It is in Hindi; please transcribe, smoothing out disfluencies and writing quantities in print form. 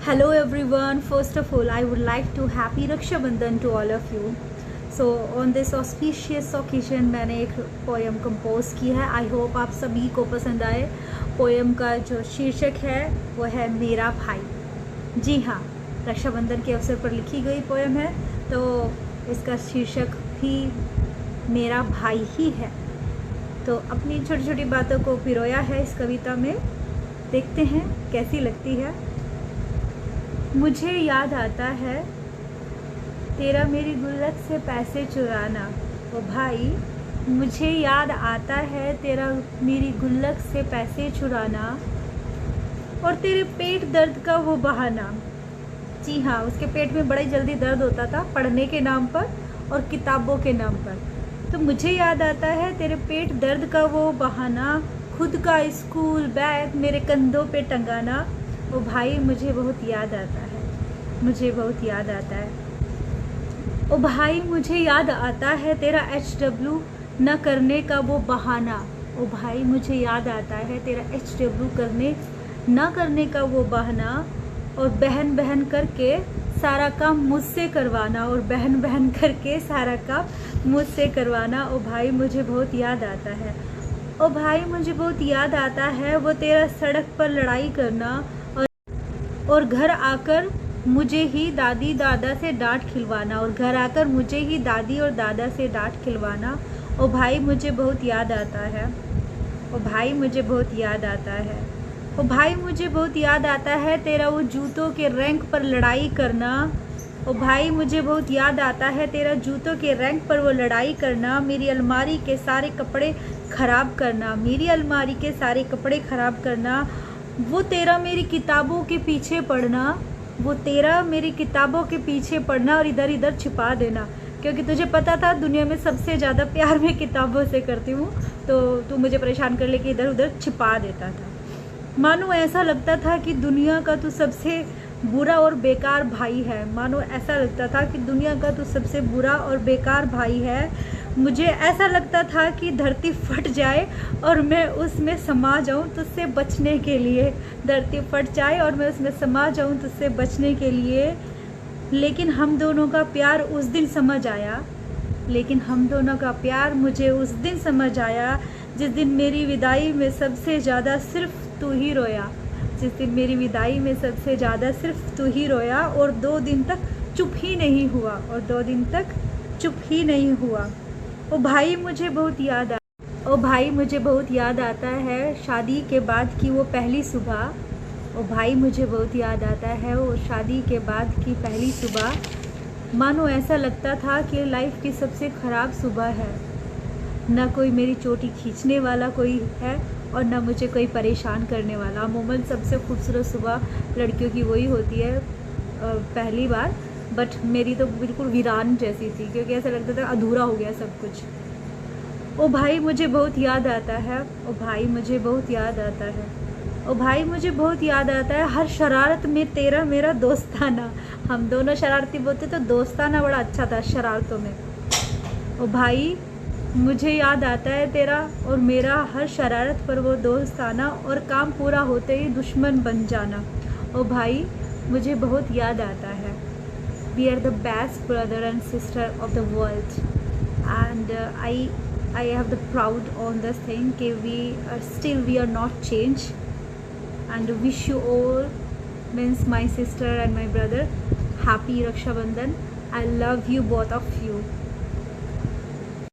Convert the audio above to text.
Hello everyone. First of all, I would like to happy Raksha Bandhan to all of you. So on this auspicious occasion मैंने एक पोएम कंपोज की है. आई होप आप सभी को पसंद आए. पोएम का जो शीर्षक है वो है मेरा भाई. जी हाँ, रक्षाबंधन के अवसर पर लिखी गई पोएम है, तो इसका शीर्षक भी मेरा भाई ही है. तो अपनी छोटी छोटी बातों को पिरोया है इस कविता में. देखते हैं कैसी लगती है. मुझे याद आता है तेरा मेरी गुल्लक से पैसे चुराना. ओ भाई, मुझे याद आता है तेरा मेरी गुल्लक से पैसे चुराना और तेरे पेट दर्द का वो बहाना. जी हाँ, उसके पेट में बड़ा जल्दी दर्द होता था पढ़ने के नाम पर और किताबों के नाम पर. तो मुझे याद आता है तेरे पेट दर्द का वो बहाना, खुद का स्कूल बैग मेरे कंधों पे टंगाना. ओ भाई, मुझे बहुत याद आता है, मुझे बहुत याद आता है. ओ भाई, मुझे याद आता है तेरा HW न करने का वो बहाना. ओ भाई, मुझे याद आता है तेरा HW न करने का वो बहाना और बहन बहन करके सारा काम मुझसे करवाना, और बहन बहन करके सारा काम मुझसे करवाना. ओ भाई, मुझे बहुत याद आता है. ओ भाई, मुझे बहुत याद आता है वो तेरा सड़क पर लड़ाई करना और घर आकर मुझे ही दादी दादा से डांट खिलवाना, और घर आकर मुझे ही दादी और दादा से डांट खिलवाना. ओ भाई, मुझे बहुत याद आता है. ओ भाई, मुझे बहुत याद आता है. ओ भाई, मुझे बहुत याद आता है तेरा वो जूतों के रैंक पर लड़ाई करना. ओ भाई, मुझे बहुत याद आता है तेरा जूतों के रैंक पर वो लड़ाई करना, मेरी अलमारी के सारे कपड़े ख़राब करना, मेरी अलमारी के सारे कपड़े ख़राब करना. वो तेरा मेरी किताबों के पीछे पढ़ना, वो तेरा मेरी किताबों के पीछे पढ़ना और इधर इधर छिपा देना, क्योंकि तुझे पता था दुनिया में सबसे ज़्यादा प्यार मैं किताबों से करती हूँ, तो तू मुझे परेशान कर लेके इधर उधर छिपा देता था. मानो ऐसा लगता था कि दुनिया का तू सबसे बुरा और बेकार भाई है. मानो ऐसा लगता था कि दुनिया का तू सबसे बुरा और बेकार भाई है. मुझे ऐसा लगता था कि धरती फट जाए और मैं उसमें समा जाऊं तुझसे बचने के लिए. धरती फट जाए और मैं उसमें समा जाऊं तुझसे बचने के लिए. लेकिन हम दोनों का प्यार उस दिन समझ आया, लेकिन हम दोनों का प्यार मुझे उस दिन समझ आया जिस दिन मेरी विदाई में सबसे ज़्यादा सिर्फ तू ही रोया. जिस दिन मेरी विदाई में सबसे ज़्यादा सिर्फ तू ही रोया और 2 दिन तक चुप ही नहीं हुआ, और 2 दिन तक चुप ही नहीं हुआ. ओ भाई, मुझे बहुत याद ओ भाई, मुझे बहुत याद आता है शादी के बाद की वो पहली सुबह. ओ भाई, मुझे बहुत याद आता है वो शादी के बाद की पहली सुबह. मानो ऐसा लगता था कि लाइफ की सबसे ख़राब सुबह है. ना कोई मेरी चोटी खींचने वाला कोई है और ना मुझे कोई परेशान करने वाला. अमूमन सबसे खूबसूरत सुबह लड़कियों की वही होती है पहली बार, बट मेरी तो बिल्कुल वीरान जैसी थी, क्योंकि ऐसा लगता था अधूरा हो गया सब कुछ. ओ भाई, मुझे बहुत याद आता है. ओ भाई, मुझे बहुत याद आता है. ओ भाई, मुझे बहुत याद आता है हर शरारत में तेरा मेरा दोस्ताना. हम दोनों शरारती बोलते तो दोस्ताना बड़ा अच्छा था शरारतों में. ओ भाई, मुझे याद आता है तेरा और मेरा हर शरारत पर वो दोस्ताना और काम पूरा होते ही दुश्मन बन जाना. ओ भाई, मुझे बहुत याद आता है. We are the best brother and sister of the world, and I have the proud on this thing that we are not changed, and wish you all, means my sister and my brother, happy Raksha Bandhan. I love you both of you.